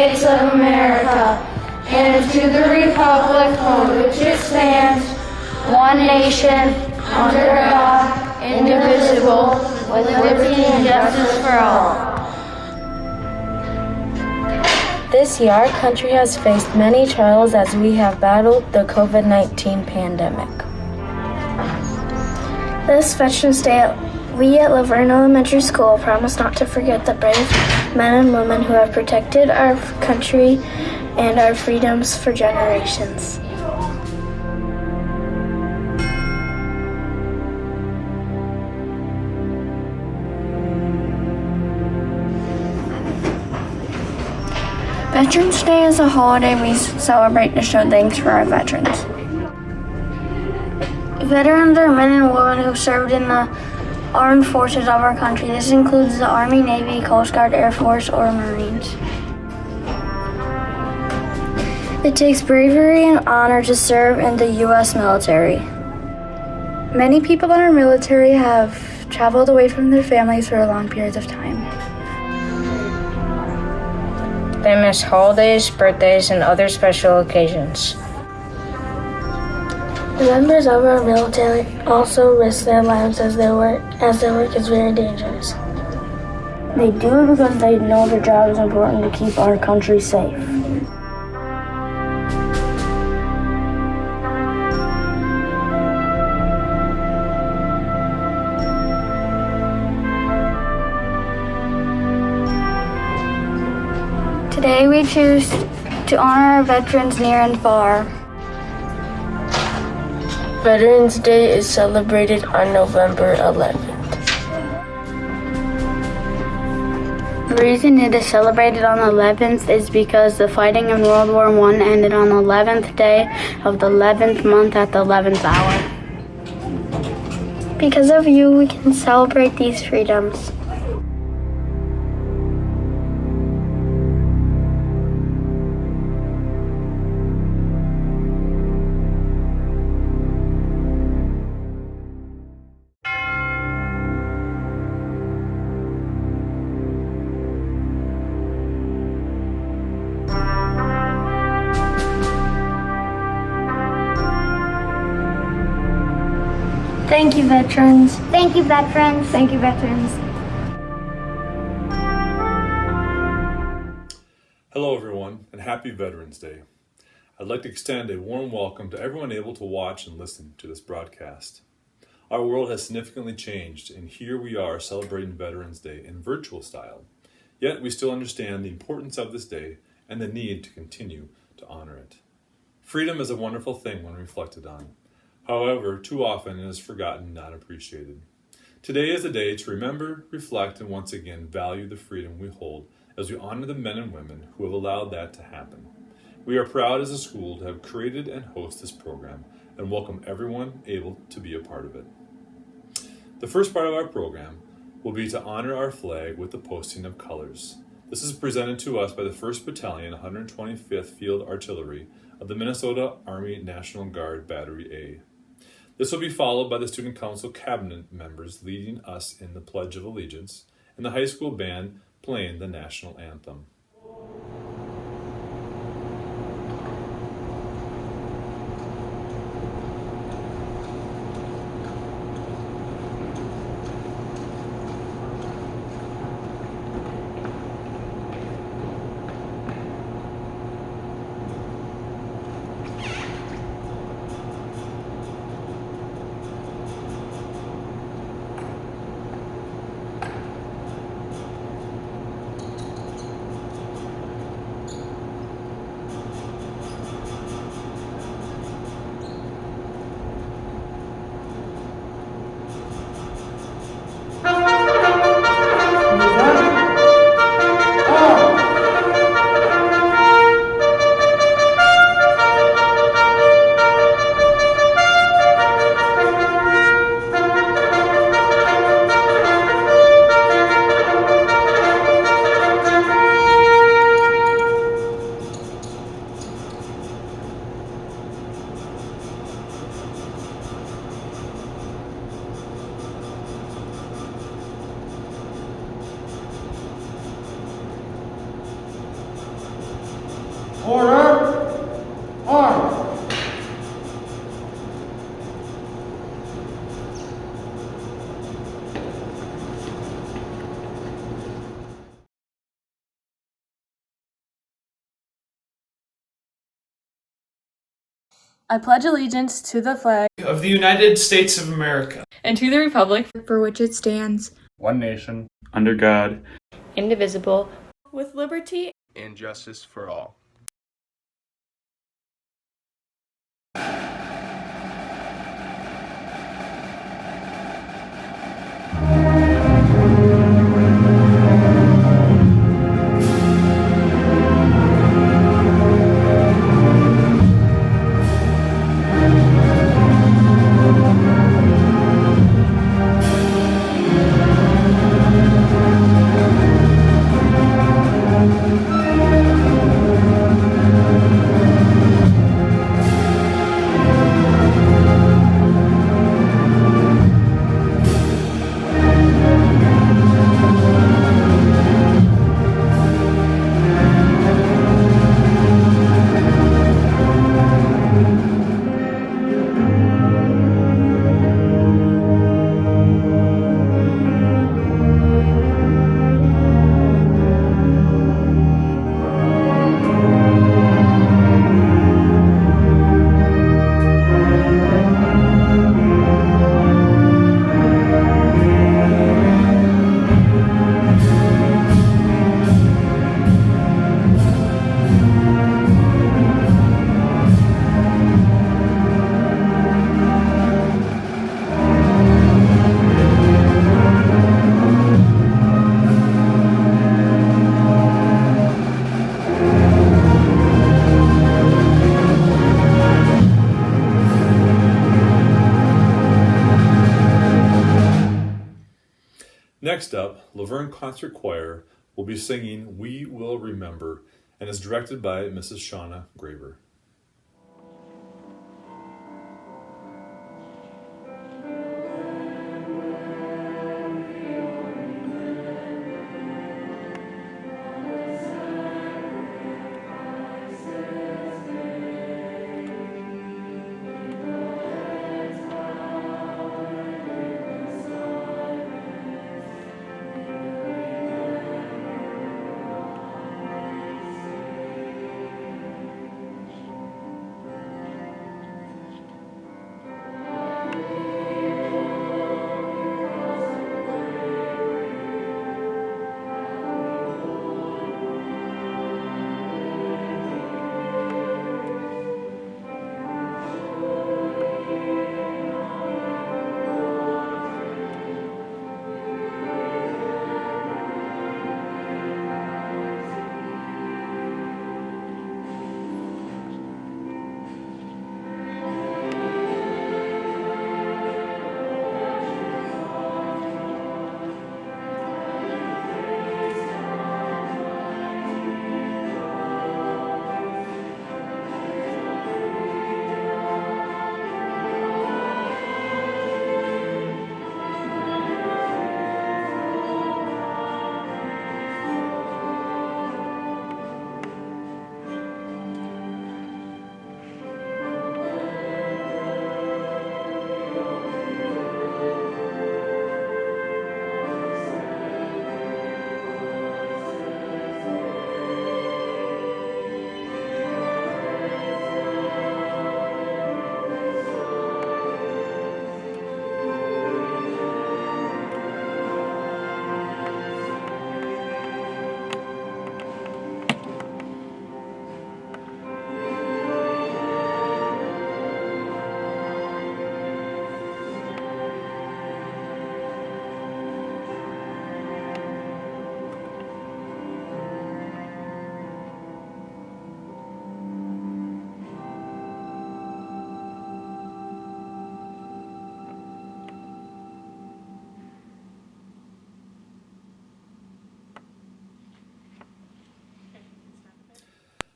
States of America, and to the republic for which it stands, one nation, under God, indivisible, with liberty and justice for all. This year, our country has faced many trials as we have battled the COVID-19 pandemic. This Veterans Day, we at Luverne Elementary School promise not to forget the brave men and women who have protected our country and our freedoms for generations. Veterans Day is a holiday we celebrate to show thanks for our veterans. Veterans are men and women who served in the armed forces of our country. This includes the Army, Navy, Coast Guard, Air Force, or Marines. It takes bravery and honor to serve in the U.S. military. Many people in our military have traveled away from their families for long periods of time. They miss holidays, birthdays, and other special occasions. The members of our military also risk their lives as their work is very dangerous. They do it because they know their job is important to keep our country safe. Today we choose to honor our veterans near and far. Veterans Day is celebrated on November 11th. The reason it is celebrated on the 11th is because the fighting in World War I ended on the 11th day of the 11th month at the 11th hour. Because of you, we can celebrate these freedoms. Thank you, veterans. Thank you, veterans. Thank you, veterans. Hello, everyone, and happy Veterans Day. I'd like to extend a warm welcome to everyone able to watch and listen to this broadcast. Our world has significantly changed, and here we are celebrating Veterans Day in virtual style. Yet we still understand the importance of this day and the need to continue to honor it. Freedom is a wonderful thing when reflected on. However, too often it is forgotten and not appreciated. Today is a day to remember, reflect, and once again value the freedom we hold as we honor the men and women who have allowed that to happen. We are proud as a school to have created and host this program and welcome everyone able to be a part of it. The first part of our program will be to honor our flag with the posting of colors. This is presented to us by the 1st Battalion, 125th Field Artillery of the Minnesota Army National Guard Battery A. This will be followed by the Student Council Cabinet members leading us in the Pledge of Allegiance and the high school band playing the national anthem. Order! Arms! I pledge allegiance to the flag of the United States of America and to the republic for which it stands, one nation, under God, indivisible, with liberty and justice for all. Next up, Luverne Concert Choir will be singing We Will Remember and is directed by Mrs. Shauna Graber.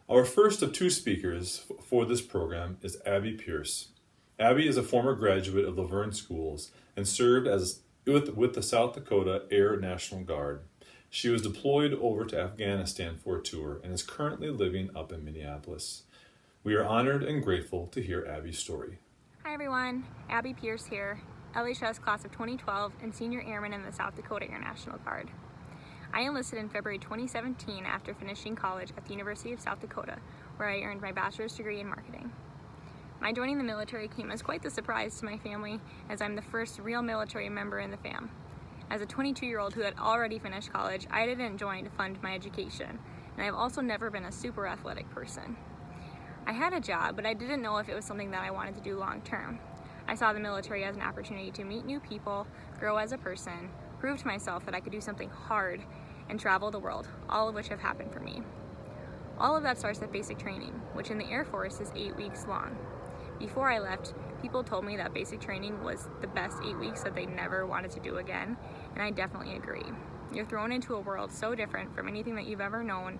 Our first of two speakers for this program is Abby Pierce. Abby is a former graduate of Luverne Schools and served with the South Dakota Air National Guard. She was deployed over to Afghanistan for a tour and is currently living up in Minneapolis. We are honored and grateful to hear Abby's story. Hi everyone, Abby Pierce here, LHS class of 2012 and senior airman in the South Dakota Air National Guard. I enlisted in February 2017 after finishing college at the University of South Dakota, where I earned my bachelor's degree in marketing. My joining the military came as quite the surprise to my family, as I'm the first real military member in the fam. As a 22-year-old who had already finished college, I didn't join to fund my education, and I've also never been a super athletic person. I had a job, but I didn't know if it was something that I wanted to do long term. I saw the military as an opportunity to meet new people, grow as a person, prove to myself that I could do something hard, and travel the world, all of which have happened for me. All of that starts at basic training, which in the Air Force is 8 weeks long. Before I left, people told me that basic training was the best 8 weeks that they never wanted to do again, and I definitely agree. You're thrown into a world so different from anything that you've ever known,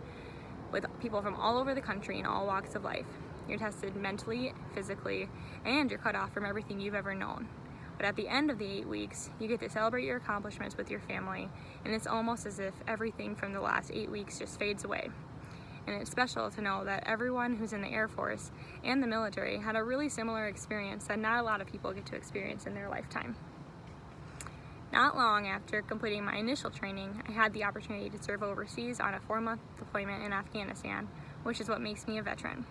with people from all over the country in all walks of life. You're tested mentally, physically, and you're cut off from everything you've ever known. But at the end of the 8 weeks, you get to celebrate your accomplishments with your family, and it's almost as if everything from the last 8 weeks just fades away. And it's special to know that everyone who's in the Air Force and the military had a really similar experience that not a lot of people get to experience in their lifetime. Not long after completing my initial training, I had the opportunity to serve overseas on a 4-month deployment in Afghanistan, which is what makes me a veteran.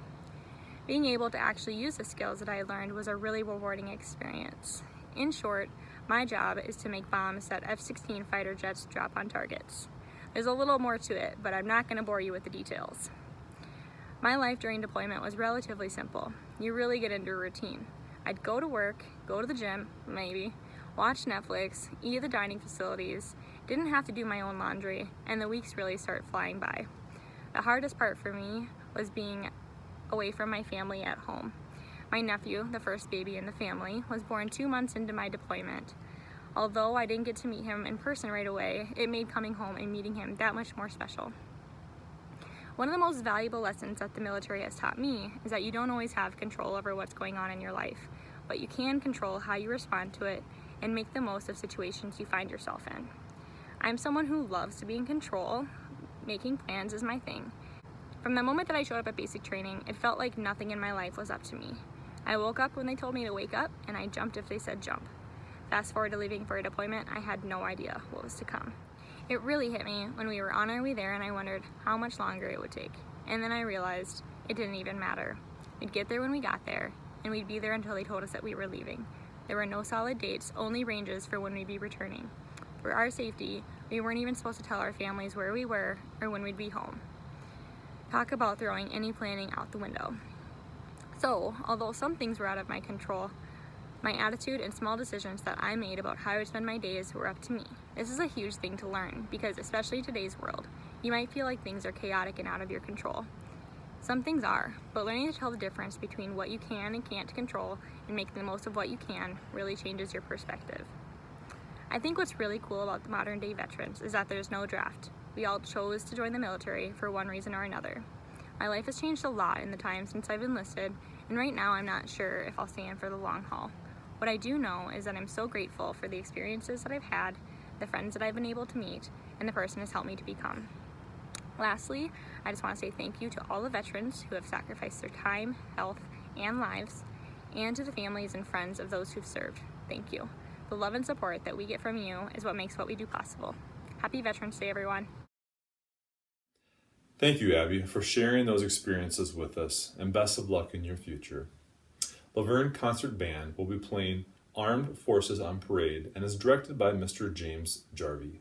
Being able to actually use the skills that I learned was a really rewarding experience. In short, my job is to make bombs that F-16 fighter jets drop on targets. There's a little more to it, but I'm not going to bore you with the details. My life during deployment was relatively simple. You really get into a routine. I'd go to work, go to the gym, maybe, watch Netflix, eat at the dining facilities, didn't have to do my own laundry, and the weeks really start flying by. The hardest part for me was being away from my family at home. My nephew, the first baby in the family, was born 2 months into my deployment. Although I didn't get to meet him in person right away, it made coming home and meeting him that much more special. One of the most valuable lessons that the military has taught me is that you don't always have control over what's going on in your life, but you can control how you respond to it and make the most of situations you find yourself in. I'm someone who loves to be in control. Making plans is my thing. From the moment that I showed up at basic training, it felt like nothing in my life was up to me. I woke up when they told me to wake up, and I jumped if they said jump. Fast forward to leaving for a deployment, I had no idea what was to come. It really hit me when we were on our way there and I wondered how much longer it would take. And then I realized it didn't even matter. We'd get there when we got there, and we'd be there until they told us that we were leaving. There were no solid dates, only ranges for when we'd be returning. For our safety, we weren't even supposed to tell our families where we were or when we'd be home. Talk about throwing any planning out the window. So, although some things were out of my control, my attitude and small decisions that I made about how I would spend my days were up to me. This is a huge thing to learn because, especially in today's world, you might feel like things are chaotic and out of your control. Some things are, but learning to tell the difference between what you can and can't control and making the most of what you can really changes your perspective. I think what's really cool about the modern day veterans is that there's no draft. We all chose to join the military for one reason or another. My life has changed a lot in the time since I've enlisted, and right now I'm not sure if I'll stay in for the long haul. What I do know is that I'm so grateful for the experiences that I've had, the friends that I've been able to meet, and the person has helped me to become. Lastly, I just want to say thank you to all the veterans who have sacrificed their time, health, and lives, and to the families and friends of those who've served. Thank you. The love and support that we get from you is what makes what we do possible. Happy Veterans Day, everyone. Thank you, Abby, for sharing those experiences with us, and best of luck in your future. Luverne Concert Band will be playing Armed Forces on Parade and is directed by Mr. James Jarvie.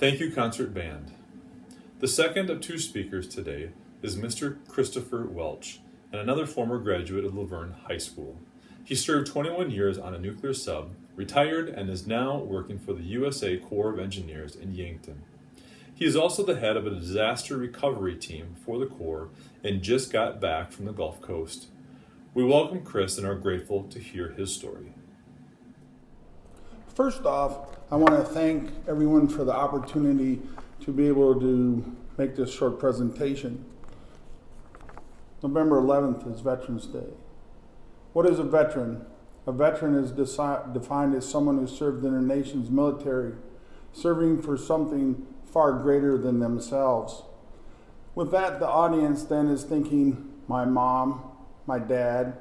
Thank you, Concert Band. The second of two speakers today is Mr. Christopher Welch, and another former graduate of Luverne High School. He served 21 years on a nuclear sub, retired, and is now working for the USA Corps of Engineers in Yankton. He is also the head of a disaster recovery team for the Corps and just got back from the Gulf Coast. We welcome Chris and are grateful to hear his story. First off, I want to thank everyone for the opportunity to be able to make this short presentation. November 11th is Veterans Day. What is a veteran? A veteran is defined as someone who served in their nation's military, serving for something far greater than themselves. With that, the audience then is thinking, my mom, my dad,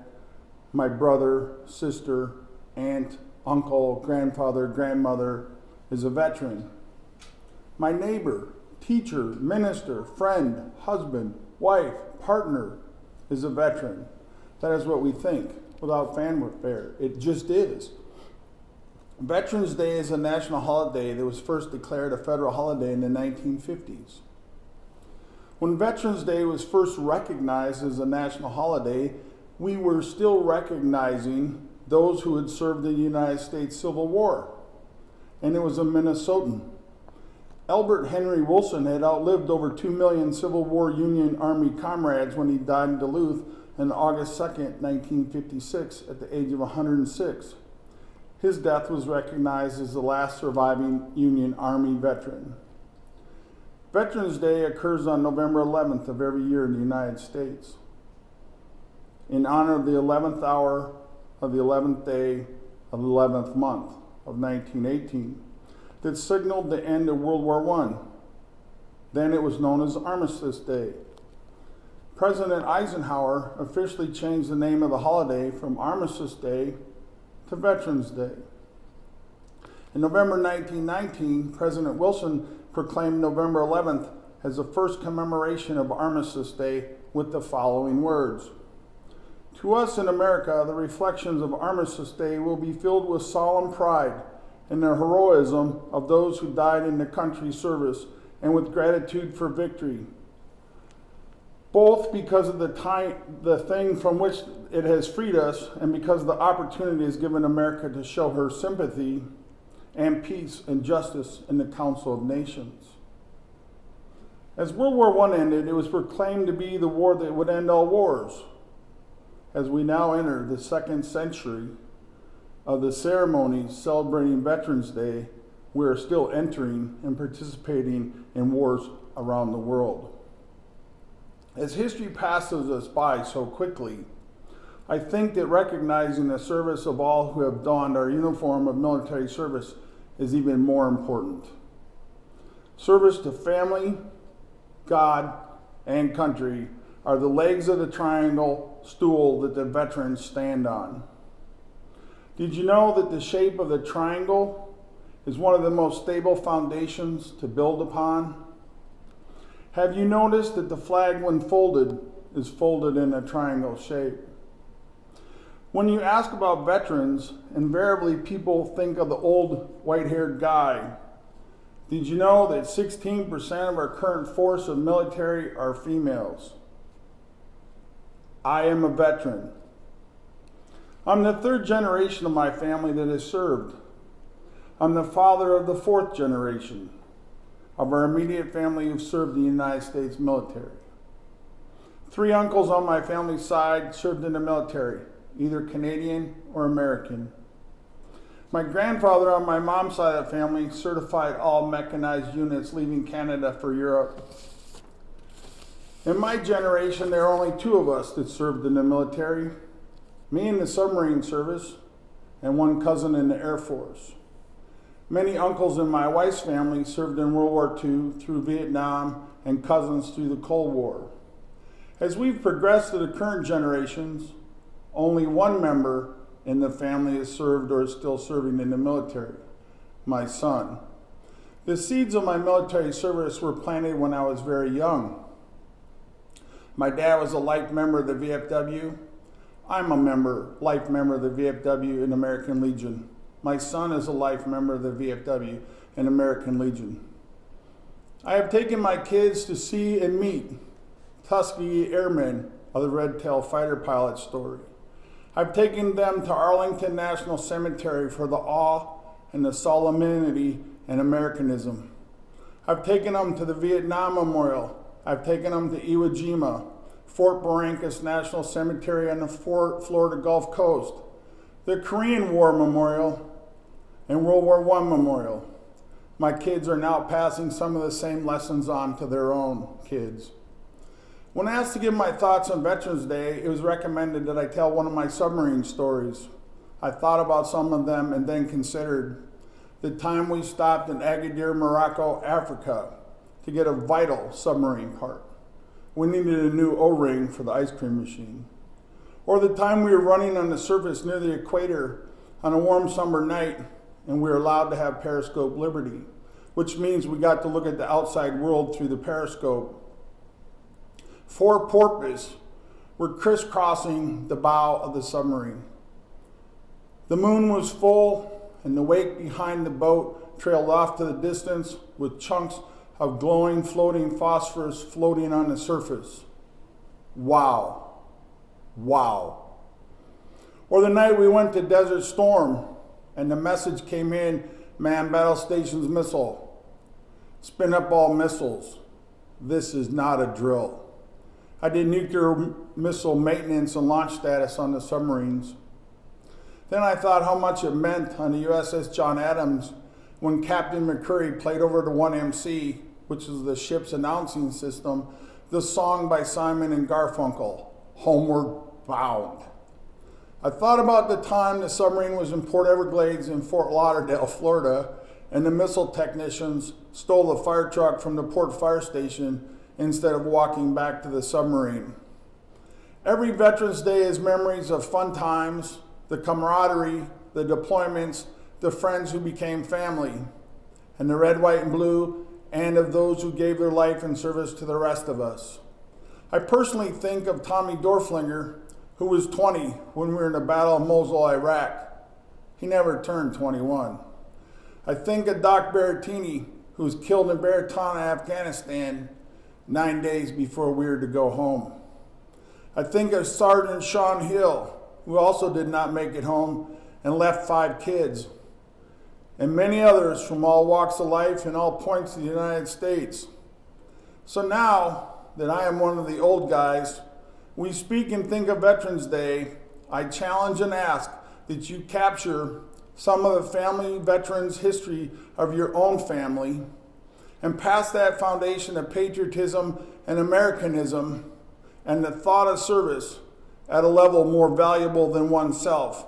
my brother, sister, aunt, uncle, grandfather, grandmother is a veteran. My neighbor, teacher, minister, friend, husband, wife, partner is a veteran. That is what we think without fanfare. It just is. Veterans Day is a national holiday that was first declared a federal holiday in the 1950s. When Veterans Day was first recognized as a national holiday, we were still recognizing those who had served in the United States Civil War, and it was a Minnesotan. Albert Henry Wilson had outlived over 2 million Civil War Union Army comrades when he died in Duluth on August 2nd, 1956, at the age of 106. His death was recognized as the last surviving Union Army veteran. Veterans Day occurs on November 11th of every year in the United States, in honor of the 11th hour of the 11th day of the 11th month of 1918, that signaled the end of World War I. Then it was known as Armistice Day. President Eisenhower officially changed the name of the holiday from Armistice Day to Veterans Day. In November 1919, President Wilson proclaimed November 11th as the first commemoration of Armistice Day with the following words: "To us in America, the reflections of Armistice Day will be filled with solemn pride in the heroism of those who died in the country's service and with gratitude for victory, both because of the thing from which it has freed us and because the opportunity has given America to show her sympathy and peace and justice in the Council of Nations." As World War I ended, it was proclaimed to be the war that would end all wars. As we now enter the second century of the ceremonies celebrating Veterans Day, we are still entering and participating in wars around the world. As history passes us by so quickly, I think that recognizing the service of all who have donned our uniform of military service is even more important. Service to family, God, and country are the legs of the triangle stool that the veterans stand on. Did you know that the shape of the triangle is one of the most stable foundations to build upon? Have you noticed that the flag, when folded, is folded in a triangle shape? When you ask about veterans, invariably people think of the old white-haired guy. Did you know that 16% of our current force of military are females? I am a veteran. I'm the third generation of my family that has served. I'm the father of the fourth generation of our immediate family who've served the United States military. 3 uncles on my family's side served in the military, either Canadian or American. My grandfather on my mom's side of the family certified all mechanized units leaving Canada for Europe. In my generation, there are only 2 of us that served in the military, me in the submarine service and 1 cousin in the Air Force. Many uncles in my wife's family served in World War II through Vietnam and cousins through the Cold War. As we've progressed to the current generations, only 1 member in the family has served or is still serving in the military, my son. The seeds of my military service were planted when I was very young. My dad was a life member of the VFW. I'm a life member of the VFW and American Legion. My son is a life member of the VFW and American Legion. I have taken my kids to see and meet Tuskegee Airmen of the Red Tail Fighter Pilot story. I've taken them to Arlington National Cemetery for the awe and the solemnity and Americanism. I've taken them to the Vietnam Memorial. I've taken them to Iwo Jima, Fort Barrancas National Cemetery on the Florida Gulf Coast, the Korean War Memorial, and World War I Memorial. My kids are now passing some of the same lessons on to their own kids. When asked to give my thoughts on Veterans Day, it was recommended that I tell one of my submarine stories. I thought about some of them and then considered the time we stopped in Agadir, Morocco, Africa to get a vital submarine part. We needed a new O-ring for the ice cream machine. Or the time we were running on the surface near the equator on a warm summer night and we were allowed to have periscope liberty, which means we got to look at the outside world through the periscope. 4 porpoise were crisscrossing the bow of the submarine. The moon was full and the wake behind the boat trailed off to the distance with chunks of glowing floating phosphorus floating on the surface. Wow. Wow. Or the night we went to Desert Storm and the message came in, Man Battle Station's missile. Spin up all missiles. This is not a drill. I did nuclear missile maintenance and launch status on the submarines. Then I thought how much it meant on the USS John Adams when Captain McCurry played over the 1MC, which is the ship's announcing system, the song by Simon and Garfunkel, Homeward Bound. I thought about the time the submarine was in Port Everglades in Fort Lauderdale, Florida, and the missile technicians stole the fire truck from the port fire station instead of walking back to the submarine. Every Veterans Day is memories of fun times, the camaraderie, the deployments, the friends who became family, and the red, white, and blue, and of those who gave their life in service to the rest of us. I personally think of Tommy Dorflinger, who was 20 when we were in the Battle of Mosul, Iraq. He never turned 21. I think of Doc Berrettini, who was killed in Baratana, Afghanistan, 9 days before we were to go home. I think of Sergeant Sean Hill, who also did not make it home and left 5 kids, and many others from all walks of life and all points of the United States. So now that I am one of the old guys, we speak and think of Veterans Day, I challenge and ask that you capture some of the family veterans' history of your own family and pass that foundation of patriotism and Americanism and the thought of service at a level more valuable than oneself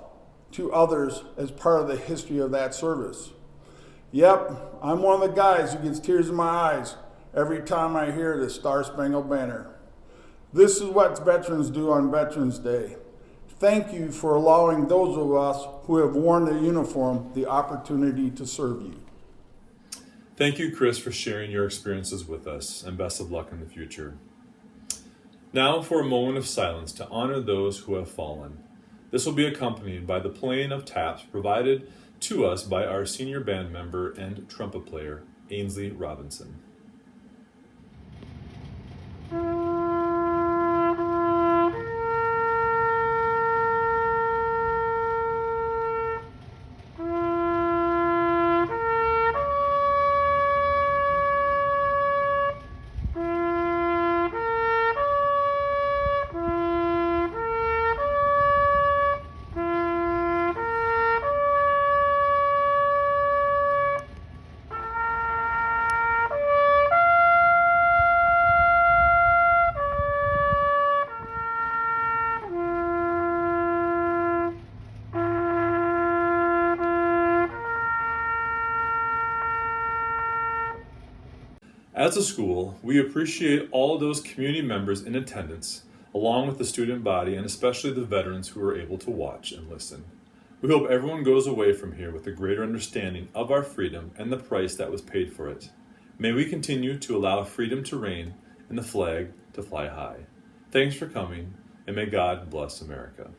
to others as part of the history of that service. Yep, I'm one of the guys who gets tears in my eyes every time I hear the Star-Spangled Banner. This is what veterans do on Veterans Day. Thank you for allowing those of us who have worn the uniform the opportunity to serve you. Thank you, Chris, for sharing your experiences with us, and best of luck in the future. Now for a moment of silence to honor those who have fallen. This will be accompanied by the playing of taps provided to us by our senior band member and trumpet player, Ainsley Robinson. As a school, we appreciate all those community members in attendance, along with the student body and especially the veterans who were able to watch and listen. We hope everyone goes away from here with a greater understanding of our freedom and the price that was paid for it. May we continue to allow freedom to reign and the flag to fly high. Thanks for coming, and may God bless America.